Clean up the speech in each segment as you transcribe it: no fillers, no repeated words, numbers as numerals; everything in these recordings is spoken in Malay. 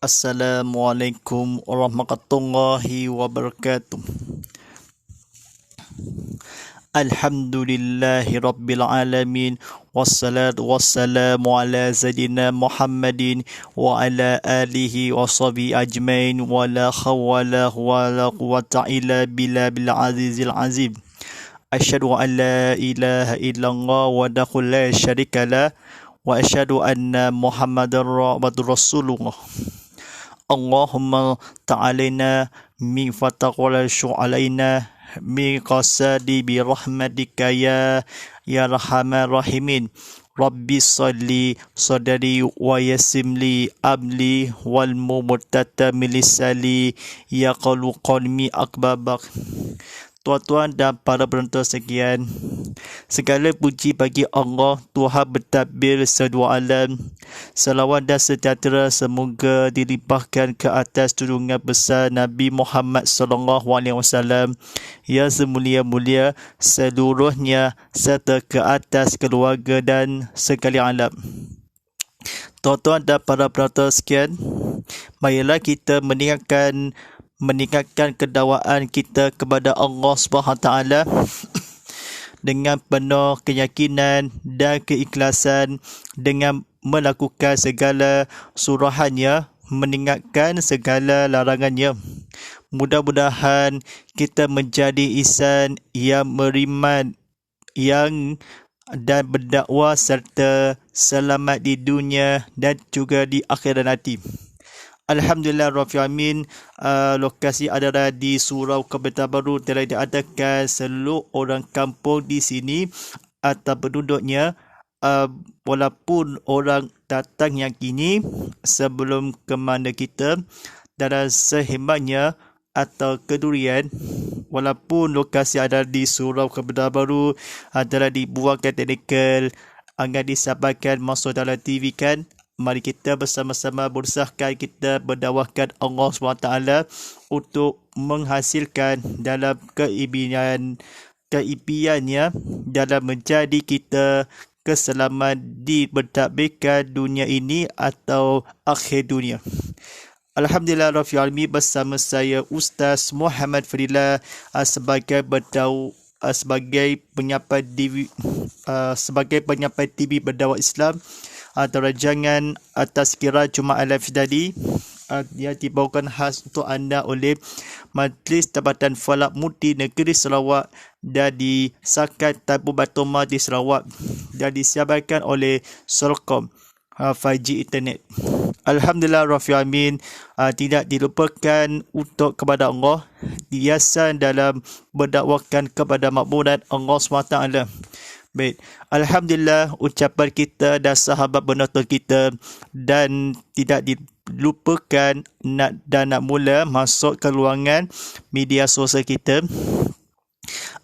Assalamualaikum warahmatullahi wabarakatuh. Alhamdulillahi rabbil alamin. Wassalatu wassalamu ala sayyidina Muhammadin wa ala alihi wa sahbihi ajmain wa la hawla wa la quwwata illa bil azizil azim. Asyhadu an la ilaha illallah wahdahu la syarika lah wa asyhadu anna Muhammadar rasulullah. Allahumma ta'alina min fataqwala syu'alaina min qasadi bi rahmatika ya arhamar rahimin. Rabbi salli sadari wa yasimli amli wal mubtata milisali ya qalu qalmi akbabak. Tuan-tuan dan para penonton sekalian, segala puji bagi Allah, Tuhan bertadbir sedua alam. Salawat dan sejahtera semoga dilimpahkan ke atas junjungan besar Nabi Muhammad SAW yang semulia-mulia seluruhnya serta ke atas keluarga dan sekalian alam. Tuan-tuan dan para penonton sekalian, marilah kita meningkatkan kedakwaan kita kepada Allah SWT dengan penuh keyakinan dan keikhlasan, dengan melakukan segala surahannya, meninggalkan segala larangannya. Mudah-mudahan kita menjadi insan yang beriman dan berdakwah serta selamat di dunia dan juga di akhirat nanti. Alhamdulillah Rabbil Alamin. Lokasi adalah di Surau Kebayoran Baru telah diadakan seluruh orang kampung di sini atau penduduknya, walaupun orang datang yang kini sebelum ke mana kita dalam sehebatnya atau kedurian, walaupun lokasi ada di Surau Kebayoran Baru adalah dibuatkan teknikal agar disampaikan masuk dalam TV kan. Mari kita bersama-sama berusahakan kita berdakwahkan Allah SWT untuk menghasilkan dalam keipiannya dalam menjadi kita keselamatan di pentadbiran dunia ini atau akhir dunia. Alhamdulillah Rabbil Alamin, bersama saya Ustaz Muhammad Fadilah sebagai penyampai TV berdakwah Islam atau rancangan Tazkirah Jumaat Live tadi yang dibawakan khas untuk anda oleh Majlis Tempatan Falak Muti Negeri Sarawak dan disahkan Tabung Batoma di Sarawak dan disiarkan oleh Solcom 5G Internet. Alhamdulillah Rabbil Alamin, tidak dilupakan untuk kepada Allah, hiasan dalam berdakwakan kepada makmuran Allah SWT. Baik, Alhamdulillah, ucapan kita dan sahabat penonton kita, dan tidak dilupakan nak mula masuk ke ruangan media sosial kita.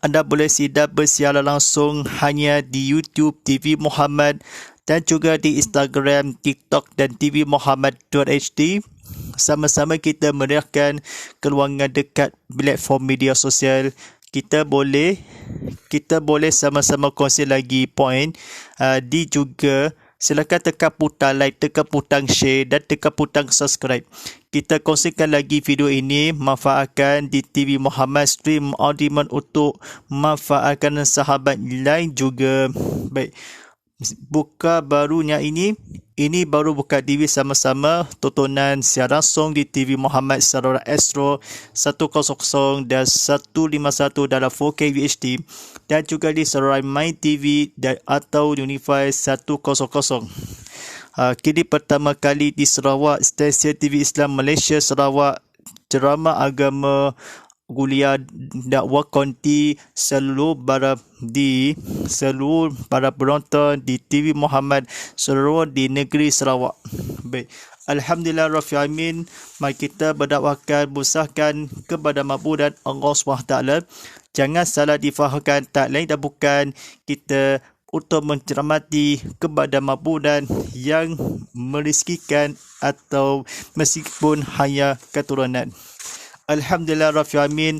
Anda boleh sidak bersiaran langsung hanya di YouTube TV Muhammad dan juga di Instagram, TikTok dan TV Muhammad.hd. Sama-sama kita meriahkan keluangan dekat platform media sosial. Kita boleh sama-sama kongsi lagi poin. Di juga silakan tekan butang like, tekan butang share dan tekan butang subscribe. Kita kongsikan lagi video ini, manfaatkan di TV Muhammad stream on demand untuk manfaatkan sahabat lain juga. Baik, buka barunya ini baru buka TV sama-sama tontonan siaran langsung di TV Muhammad Sarawak Astro 100 dan 151 dalam 4K VHD dan juga di Sarawak My TV atau Unify 100. Kini pertama kali di Sarawak, stesen TV Islam Malaysia Sarawak, ceramah agama kuliah dakwah konti seluruh para penonton di TV Muhammad seluruh di negeri Sarawak. Baik, Alhamdulillah Rabbil Alamin, mari kita berdakwahkan, berusahakan kepada makbudan Allah SWT. Jangan salah difahamkan, tak lain dan bukan kita untuk mencermati kepada makbudan yang merizkikan atau meskipun hanya keturunan. Alhamdulillah Rabbil Alamin.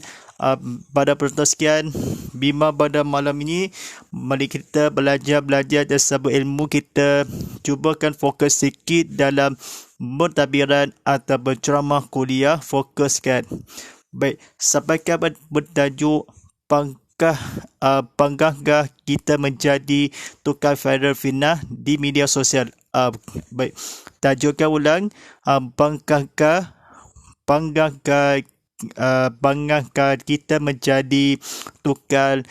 Pada penonton sekian, Bimbang pada malam ini, mari kita belajar tersebut ilmu. Kita cubakan fokus sikit dalam mentadbiran atau berceramah kuliah. Fokuskan. Baik, sampaikan bertajuk panggahkah kita menjadi tukar viral fitnah di media sosial. Baik, tajukkan ulang. Panggahkah kita menjadi tukar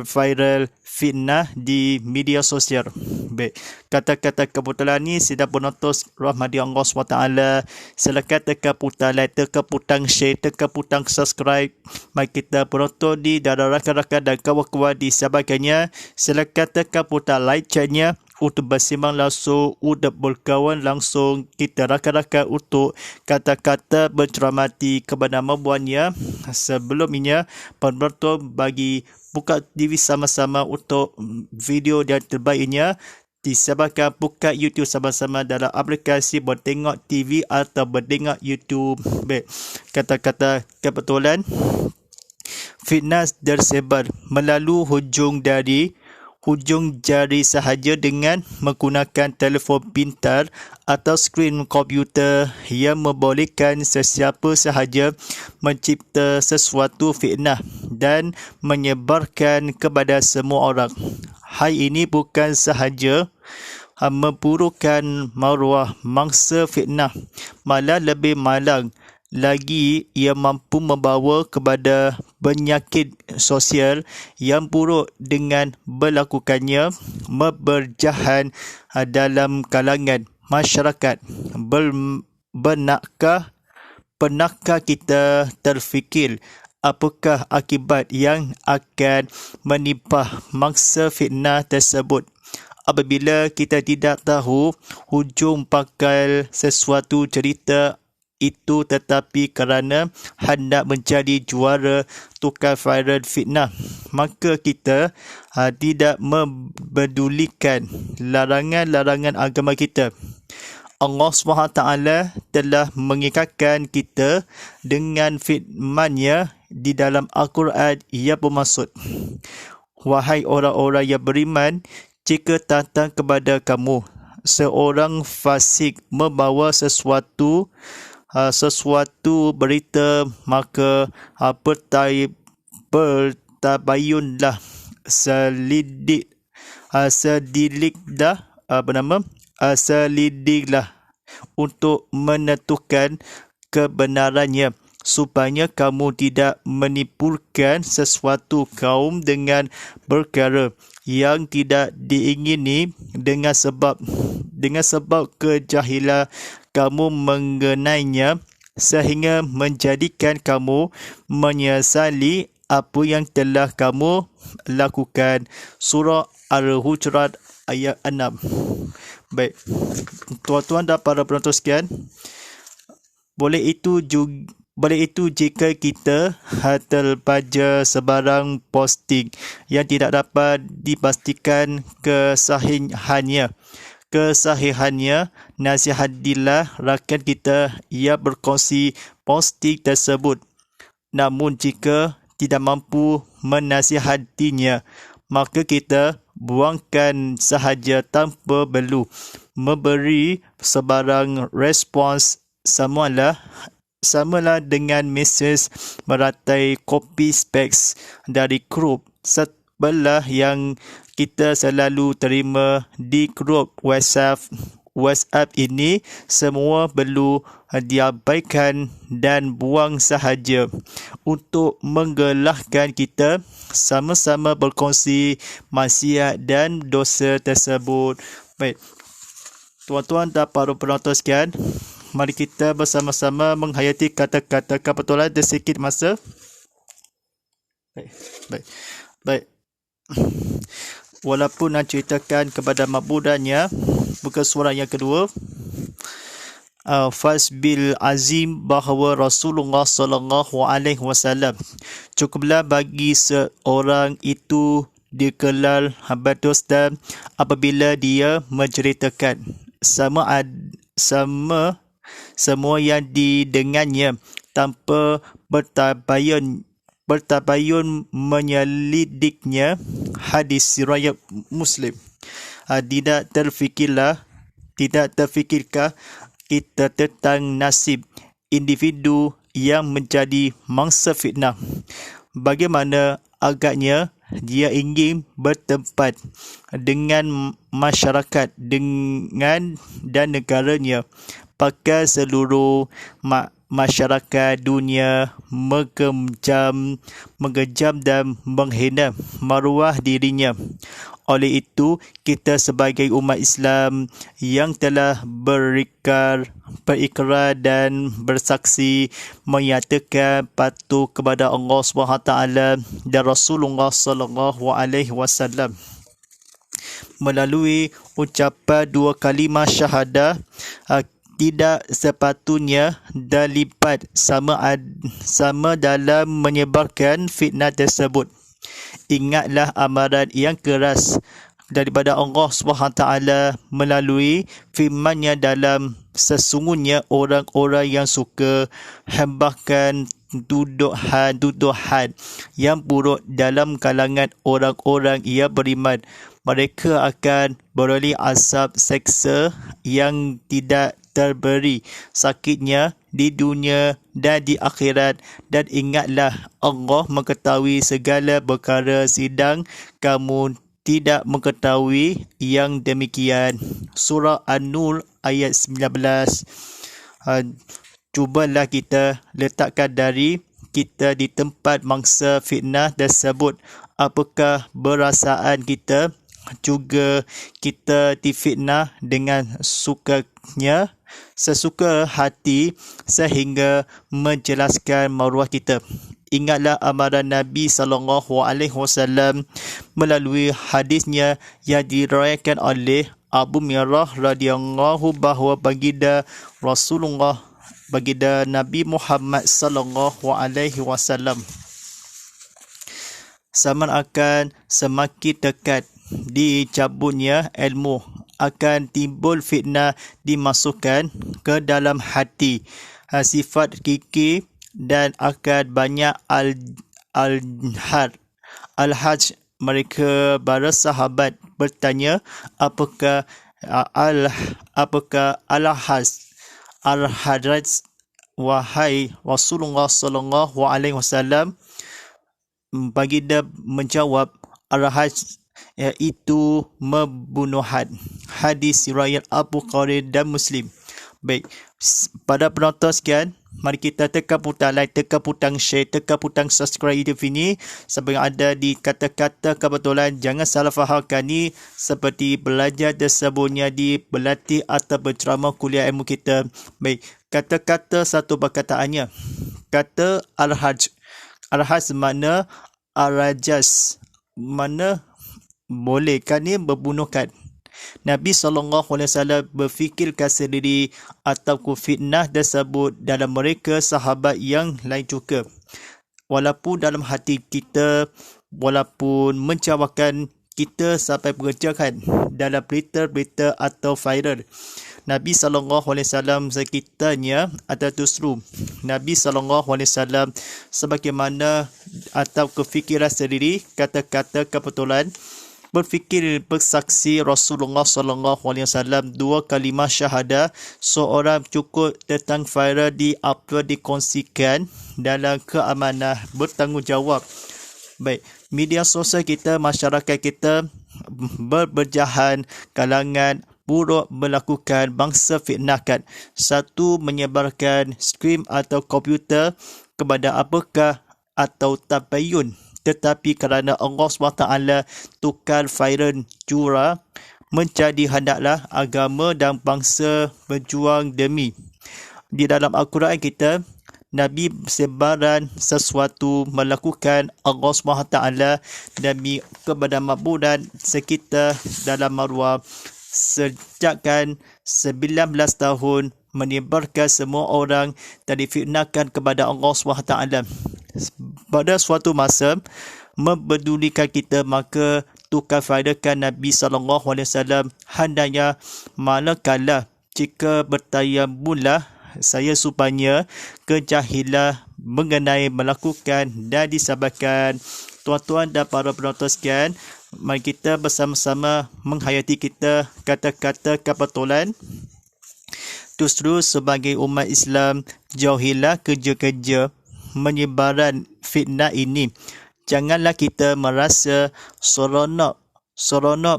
viral fitnah di media sosial. Baik, kata-kata kebetulan ni sidang penonton rahmati Allah SWT. Silakan tekan putang like, tekan putang share, tekan putang subscribe. Mari kita penonton di dan rakan-rakan dan kawan-kawan di sahabatnya. Silakan tekan putang like channelnya untuk bersimbang langsung, untuk berkawan langsung kita rakan-rakan untuk kata-kata berceramati kepada membuatnya. Sebelumnya, penonton bagi buka TV sama-sama untuk video yang terbaiknya. Disebabkan buka YouTube sama-sama dalam aplikasi bertengok TV atau bertengok YouTube. Baik, kata-kata kebetulan. Fitnah tersebar melalui hujung jari sahaja dengan menggunakan telefon pintar atau skrin komputer yang membolehkan sesiapa sahaja mencipta sesuatu fitnah dan menyebarkan kepada semua orang. Hal ini bukan sahaja memburukkan maruah mangsa fitnah, malah lebih malang lagi ia mampu membawa kepada penyakit sosial yang buruk dengan berlakukannya berjahan dalam kalangan masyarakat. Pernahkah kita terfikir apakah akibat yang akan menimpa mangsa fitnah tersebut apabila kita tidak tahu hujung pangkal sesuatu cerita itu, tetapi kerana hendak menjadi juara tukar viral fitnah, maka kita tidak mempedulikan larangan-larangan agama kita. Allah SWT telah mengikatkan kita dengan firman-Nya di dalam Al-Quran yang bermaksud, wahai orang-orang yang beriman, jika datang kepada kamu seorang fasik membawa sesuatu berita, maka bertabayunlah, selidiklah untuk menentukan kebenarannya, supaya kamu tidak menipukan sesuatu kaum dengan perkara yang tidak diingini dengan sebab kejahilan kamu mengenainya, sehingga menjadikan kamu menyesali apa yang telah kamu lakukan. Surah Al-Hujurat ayat 6. Baik, tuan-tuan dan para penonton sekalian, boleh itu jika kita terbaca sebarang posting yang tidak dapat dipastikan kesahihannya, nasihatilah rakan kita yang berkongsi posting tersebut. Namun jika tidak mampu menasihatinya, maka kita buangkan sahaja tanpa perlu memberi sebarang respons. Samalah dengan mesej meratai copy specs dari grup sebelah yang kita selalu terima di grup WhatsApp ini. Semua perlu diabaikan dan buang sahaja untuk menggelahkan kita sama-sama berkongsi maksiat dan dosa tersebut. Baik, tuan-tuan dan para penonton sekalian, mari kita bersama-sama menghayati kata-kata kebetulan sedikit masa. Baik. Walaupun nak ceritakan kepada makbudannya, buka surah yang kedua. Fasbil azim bahawa Rasulullah SAW cukuplah bagi seorang itu dikelal berdusta apabila dia menceritakan semua yang didengarnya tanpa bertabayun bertabayun menyelidiknya hadis riwayat Muslim. Tidak terfikirkah kita tentang nasib individu yang menjadi mangsa fitnah? Bagaimana agaknya dia ingin bertempat dengan masyarakat dan negaranya, pakai seluruh masyarakat dunia mengejam dan menghina maruah dirinya. Oleh itu, kita sebagai umat Islam yang telah berikrar dan bersaksi menyatakan patuh kepada Allah SWT dan Rasulullah SAW melalui ucapan dua kalimah syahadah, tidak sepatutnya terlibat sama dalam menyebarkan fitnah tersebut. Ingatlah amaran yang keras daripada Allah SWT melalui firman-Nya dalam sesungguhnya orang-orang yang suka hembahkan tuduhan yang buruk dalam kalangan orang-orang yang beriman. Mereka akan beroleh azab seksa yang tidak terberi sakitnya di dunia dan di akhirat. Dan ingatlah, Allah mengetahui segala perkara, sedang kamu tidak mengetahui yang demikian. Surah An-Nur ayat 19. Cubalah kita letakkan diri kita di tempat mangsa fitnah tersebut. Apakah perasaan kita? Juga kita difitnah dengan sesuka hati sehingga menjelaskan maruah kita. Ingatlah amaran Nabi SAW melalui hadisnya yang diriwayatkan oleh Abu Mirah radhiyallahu bahawa baginda Nabi Muhammad SAW zaman akan semakin dekat dicabutnya ilmu, akan timbul fitnah dimasukkan ke dalam hati, sifat kikir, dan akan banyak al-hajj. Mereka para sahabat bertanya, apakah al-hajj, wahai Rasulullah SAW? Baginda menjawab, al-hajj iaitu membunuhan. Hadis riwayat Abu Hurairah dan Muslim. Baik, pada penonton sekian, mari kita tekan butang like, tekan butang share, tekan butang subscribe video ini. Sampai ada di kata-kata kebetulan, jangan salah fahamkan ni seperti belajar tersebutnya di berlatih atau berceramah kuliah ilmu kita. Baik, kata-kata satu perkataannya. Kata al-hajj. Al-hajj makna al-rajas, mana bolehkan ni berbunuhkan. Nabi SAW berfikirkan sendiri atau fitnah tersebut dalam mereka sahabat yang lain juga. Walaupun dalam hati kita, walaupun mencawakan kita sampai mengerjakan dalam berita-berita atau viral. Nabi SAW sekitarnya atau justru Nabi SAW sebagaimana atau kefikiran sendiri, kata-kata kebetulan, berfikir bersaksi Rasulullah SAW dua kalimah syahadah, seorang cukup tentang viral di-upload, dikongsikan dalam keamanan bertanggungjawab. Baik, media sosial kita, masyarakat kita berjahan kalangan buruk melakukan bangsa fitnahkan. Satu, menyebarkan skrim atau komputer kepada apakah atau tabayun, tetapi kerana Allah SWT tukar viral jura, menjadi hendaklah agama dan bangsa berjuang demi. Di dalam Al-Quran kita, Nabi sebaran sesuatu melakukan Allah SWT demi kepada makburan sekitar dalam maruah sejakkan 19 tahun, menyebarkan semua orang dan difitnahkan kepada Allah SWT. Pada suatu masa mempedulikan kita, maka tukar faedakan Nabi SAW hendaknya manakala jika bertayamumlah saya supaya kejahilan mengenai melakukan dan disabarkan. Tuan-tuan dan para penonton sekalian, mari kita bersama-sama menghayati kita kata-kata kebetulan. Justru sebagai umat Islam, jauhilah kerja-kerja menyebaran fitnah ini. Janganlah kita merasa seronok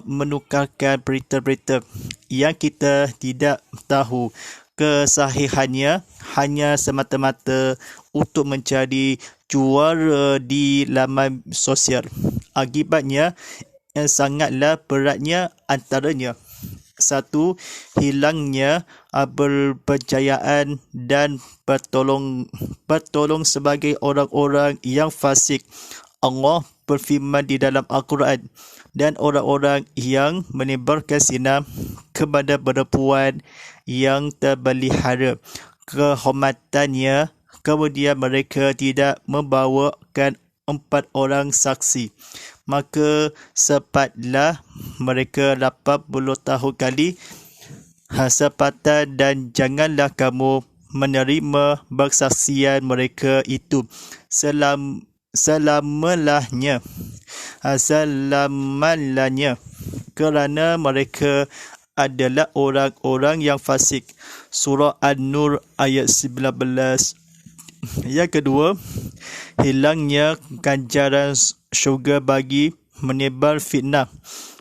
menukarkan berita-berita yang kita tidak tahu kesahihannya hanya semata-mata untuk mencari juara di laman sosial. Akibatnya sangatlah beratnya antaranya: 1. Hilangnya berpercayaan dan bertolong sebagai orang-orang yang fasik. Allah berfirman di dalam Al-Quran, dan orang-orang yang menebarkan zina kepada perempuan yang terpelihara kehormatannya, kemudian mereka tidak membawakan 4 orang saksi, maka sepatlah mereka 80 tahun kali sepatan, dan janganlah kamu menerima bersaksian mereka itu selamalahnya, kerana mereka adalah orang-orang yang fasik. Surah An-Nur ayat 19. Yang kedua, hilangnya ganjaran syurga bagi menebar fitnah.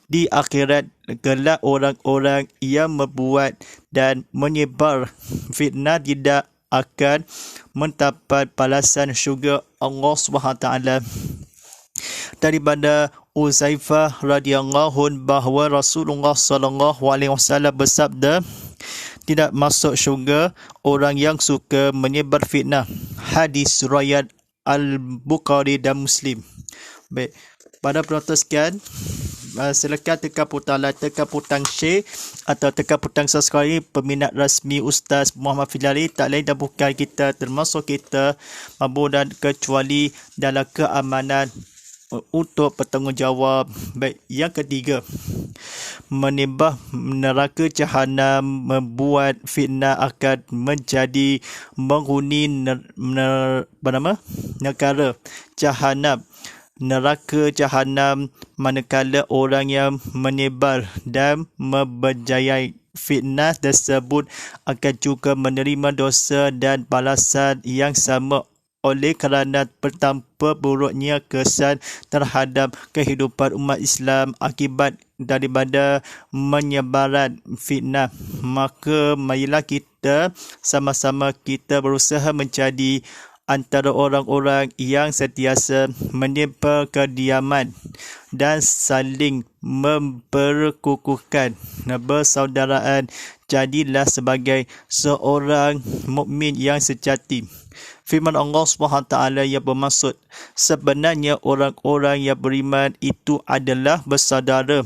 Di akhirat kelak orang-orang yang membuat dan menyebar fitnah tidak akan mendapat balasan syurga Allah SWT. Daripada Uzaifah radhiyallahu anhu bahawa Rasulullah SAW bersabda, tidak masuk syurga orang yang suka menyebar fitnah. Hadis riwayat Al-Bukhari dan Muslim. Baik, pada penonton sekalian, silakan tekan butang share atau tekan butang subscribe. Peminat rasmi Ustaz Muhammad Filali tak lain dan bukan kita, termasuk kita mampu dan kecuali dalam keamanan untuk bertanggungjawab. Baik, yang ketiga, menimba neraka jahanam, membuat fitnah akan menjadi menghuni negara jahanam, neraka jahanam, manakala orang yang menebar dan memberjayai fitnah tersebut akan juga menerima dosa dan balasan yang sama oleh kerana bertanpa buruknya kesan terhadap kehidupan umat Islam akibat daripada menyebaran fitnah. Maka marilah kita sama-sama kita berusaha menjadi antara orang-orang yang sentiasa menyimpan kediaman dan saling memperkukuhkan persaudaraan. Jadilah sebagai seorang mukmin yang sejati. Firman Allah SWT yang bermaksud, sebenarnya orang-orang yang beriman itu adalah bersaudara.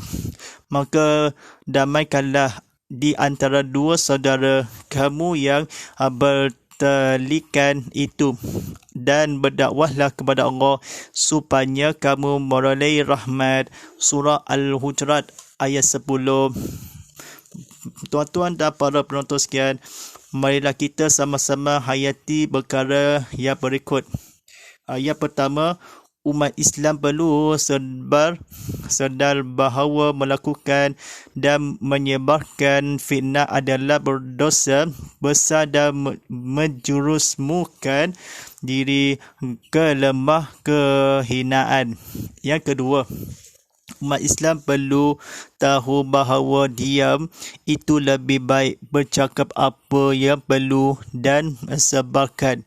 Maka damaikanlah di antara dua saudara kamu yang bertelikan itu, dan berdakwahlah kepada Allah supaya kamu meroleh rahmat. Surah Al-Hujurat ayat 10. Tuan-tuan dan para penonton sekalian, marilah kita sama-sama hayati perkara yang berikut. Yang pertama, umat Islam perlu sedar bahawa melakukan dan menyebarkan fitnah adalah berdosa besar dan menjurusmukan diri ke lemah kehinaan. Yang kedua, umat Islam perlu tahu bahawa diam itu lebih baik bercakap apa yang perlu dan sebarkan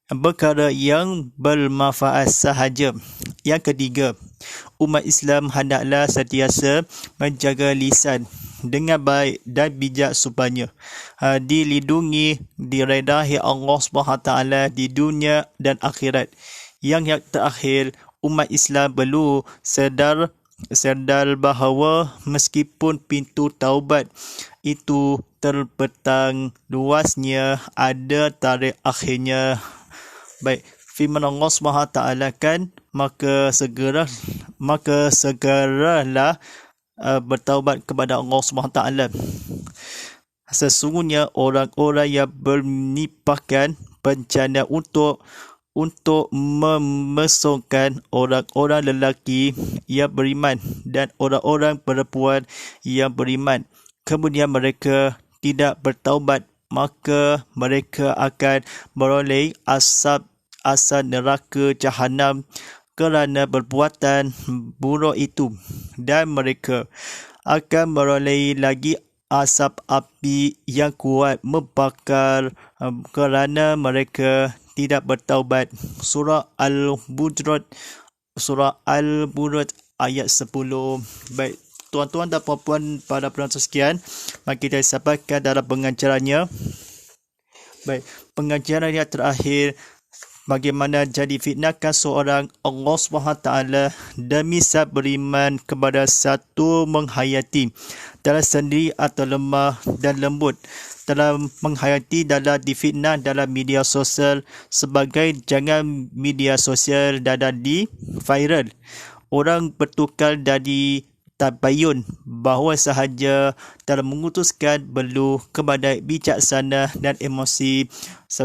perkara yang bermanfaat sahaja. Yang ketiga, umat Islam hendaklah sentiasa menjaga lisan dengan baik dan bijak supaya dilindungi, diredahi Allah SWT di dunia dan akhirat. Yang terakhir, umat Islam perlu sedar bahawa meskipun pintu taubat itu terbentang luasnya, ada tarikh akhirnya. Baik, firman Allah SWT kan, maka segeralah bertaubat kepada Allah SWT. Sesungguhnya orang-orang yang menimpakan bencana untuk memesongkan orang-orang lelaki yang beriman dan orang-orang perempuan yang beriman. Kemudian mereka tidak bertaubat, maka mereka akan meroleh asap neraka jahanam kerana perbuatan buruk itu, dan mereka akan meroleh lagi asap api yang kuat membakar kerana mereka tidak bertaubat. Surah Al-Bujurat ayat 10. Baik, tuan-tuan dan puan-puan para penonton sekalian, mari kita sampaikan dalam pengajarannya. Baik, pengajaran yang terakhir, bagaimana jadi fitnahkan seorang Allah SWT demi beriman kepada satu menghayati dalam sendiri atau lemah dan lembut. Dalam menghayati dalam difitnah dalam media sosial sebagai jangan media sosial dan di viral. Orang bertukar dari tabayun bahawa sahaja dalam memutuskan perlu kepada bijaksana dan emosi,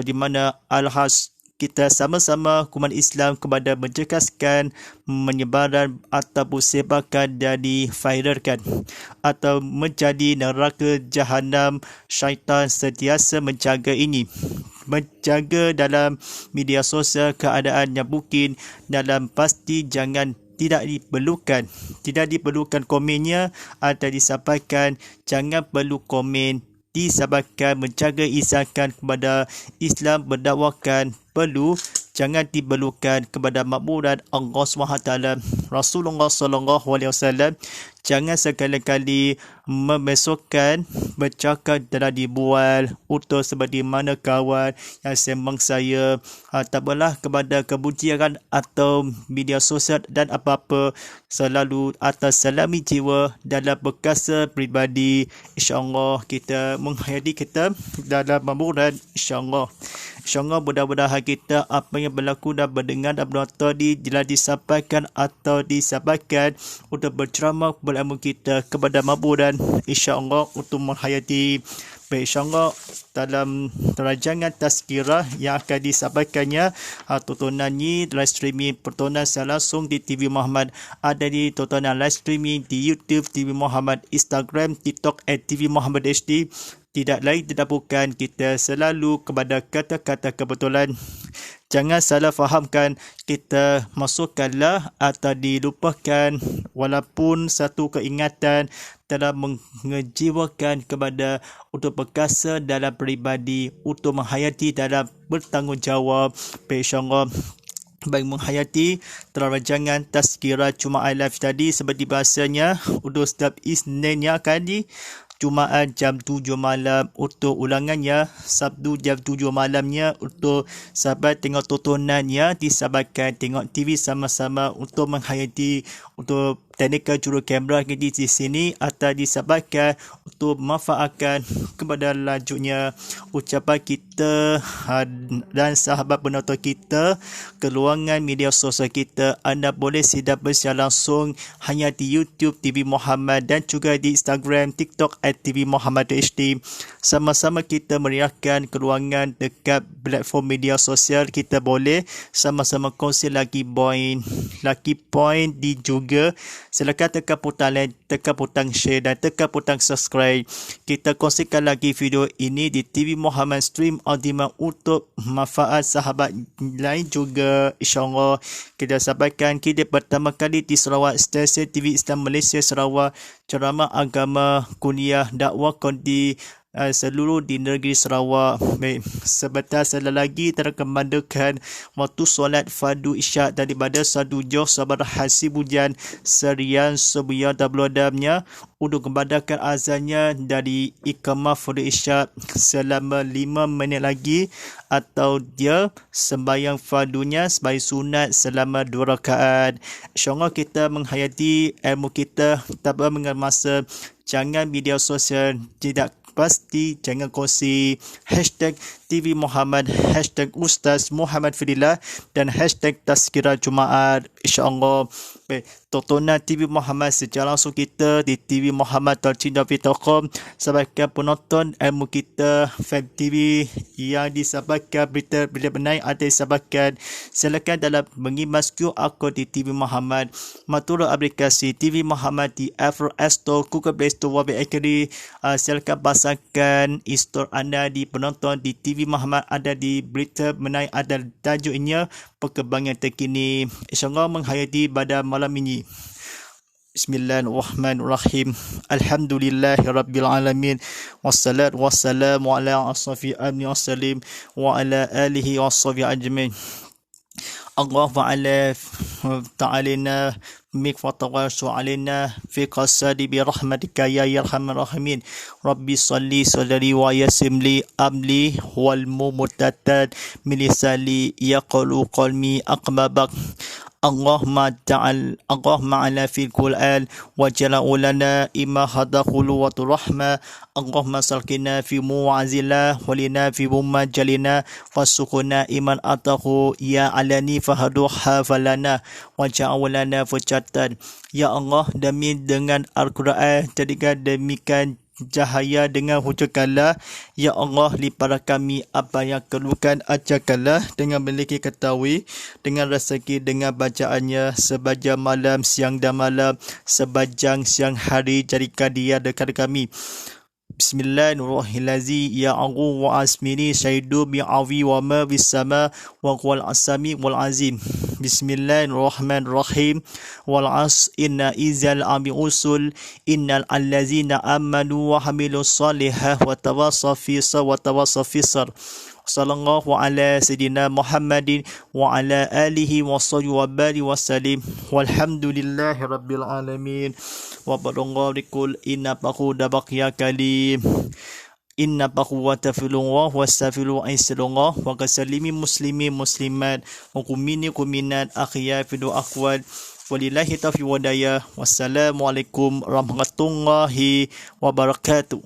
di mana alhas kita sama-sama umat Islam kepada mencegahkan menyebaran ataupun sebarkan dan diviralkan atau menjadi neraka jahanam. Syaitan sentiasa menjaga ini, menjaga dalam media sosial keadaan yang mungkin dalam pasti tidak diperlukan komennya atau disampaikan, jangan perlu komen disebabkan menjaga isakan kepada Islam, berdakwakan perlu, jangan diperlukan kepada makmuran Allah SWT. Rasulullah SAW jangan sekali-kali memesokkan bercakap dan dibual untuk seperti mana kawan yang sembang saya, tak apalah kepada kebujian atau media sosial dan apa-apa, selalu atas salami jiwa dalam perkasa peribadi. InsyaAllah kita menghayati kita dalam makmuran, InsyaAllah. InsyaAllah mudah-mudahan kita apa yang berlaku dan berdengar dan menonton telah disampaikan atau disampaikan untuk berceramah berilmu kita kepada makmuran, InsyaAllah untuk menghayati. Baik, InsyaAllah dalam rancangan tazkirah yang akan disampaikannya, tontonan ni live streaming pertontonan secara langsung di TV Muhammad, ada di tontonan live streaming di YouTube TV Muhammad, Instagram, TikTok @TV Muhammad HD. Tidak lain tidak bukan, kita selalu kepada kata-kata kebetulan. Jangan salah fahamkan, kita masukkanlah atau dilupakan, walaupun satu keingatan telah mengejiwakan kepada untuk perkasa dalam peribadi, untuk menghayati dalam bertanggungjawab. InsyaAllah baik menghayati rancangan tazkirah Jumaat live tadi seperti biasanya untuk setiap Isnin yang akan di Jumaat jam 7 malam untuk ulangannya, Sabtu jam 7 malamnya untuk sahabat tengok tontonannya, disahabatkan tengok TV sama-sama untuk menghayati, untuk teknikal juru kamera di sini atau disahabatkan untuk memanfaatkan kepada lanjutnya ucapan kita dan sahabat penonton kita ke ruangan media sosial kita. Anda boleh sidak bersecara langsung hanya di YouTube TV Muhammad dan juga di Instagram, TikTok @TV Muhammad HD. Sama-sama kita meriahkan keruangan dekat platform media sosial. Kita boleh sama-sama kongsi lagi point di juga. Silakan tekan butang like, tekan butang share dan tekan butang subscribe. Kita kongsikan lagi video ini di TV Muhammad Stream on demand untuk manfaat sahabat lain juga. InsyaAllah kita sampaikan kita pertama kali di Sarawak, stesen TV Islam Malaysia Sarawak, ceramah agama, kuliah, dakwah kondi seluruh di negeri Sarawak. Baik, sebentar salah lagi terkemandakan waktu solat fardu isyak daripada sadu jauh sabar hasib hujan serian sebuah dabladamnya untuk kemandakan azannya dari iqamah fardu isyak selama 5 minit lagi, atau dia sembahyang fardunya sebagai sunat selama 2 rakaat. InsyaAllah kita menghayati ilmu kita tanpa mengenal masa. Jangan media sosial tidak pasti, jangan kongsi hashtag TV Muhammad, hashtag Ustaz Muhammad Fidillah dan hashtag Tazkirah Jumaat. InsyaAllah tontonan TV Muhammad secara langsung kita di TV Muhammad.com sebagai penonton ilmu kita Fam TV yang disabitkan berita-berita benar ada disabitkan. Silakan dalam mengimas QR Code di TV Muhammad, matura aplikasi TV Muhammad di Apple Store, Google Play Store, Web Academy. Silakan pasangkan e-store anda di penonton di TV Muhammad, ada di berita menaik, ada tajuknya perkembangan terkini. InsyaAllah menghayati pada malam ini. Bismillahirrahmanirrahim. Alhamdulillahirrabbilalamin. Wassalatu wassalamu ala asrafi amni wassalim wa ala alihi wassabi ajmain. Allahumma ala ta'alina mik wa tawassu alina fi qasadi bi rahmatika ya yarhamar rahimin. Rabbi salli sadri wa yasim li amli wal mumutatat milisali yaqulu qalmi aqmabak. Allahumma ala fil Qur'an wa jala'u lana imma hadakhulu wa turahma. Allahumma salkina fi mu'azila walina fi mumajalina fasukuna iman atahu ya alani fahaduha falana wa ja'u lana fujatan. Ya Allah, demi dengan Al-Quran jadikan demikian cahaya dengan hujurkanlah. Ya Allah, limpahkan kami apa yang keluhkan, ajarkanlah dengan memiliki ketahui, dengan rezeki, dengan bacaannya sepanjang malam, siang dan malam, sepanjang siang hari, jadikan dia dekat kami. Bismillahirrahmanirrahim. Ya Allah wa asmini syaidu bi'awi wa ma bisama wa qwal asami wal azim. Bismillahirrahmanirrahim. Wal as inna izal abi usul innal allazina amanu wa hamilus salihah wa tawassaw fi wa tawassaw fi Sallallahu ala Sayyidina Muhammadin wa ala alihi wa sahbihi wa barik wa salim. Walhamdulillahi rabbil alamin. Wa barangkul inna paquda baqiya kalim. Inna paquwata filullah wa astaghfirullah aisalullah wa kasallimi muslimin muslimat wa kumini kuminat akhya fidu akwal. Walillahi taufiq wa daya. Wassalamualaikum warahmatullahi wabarakatuh.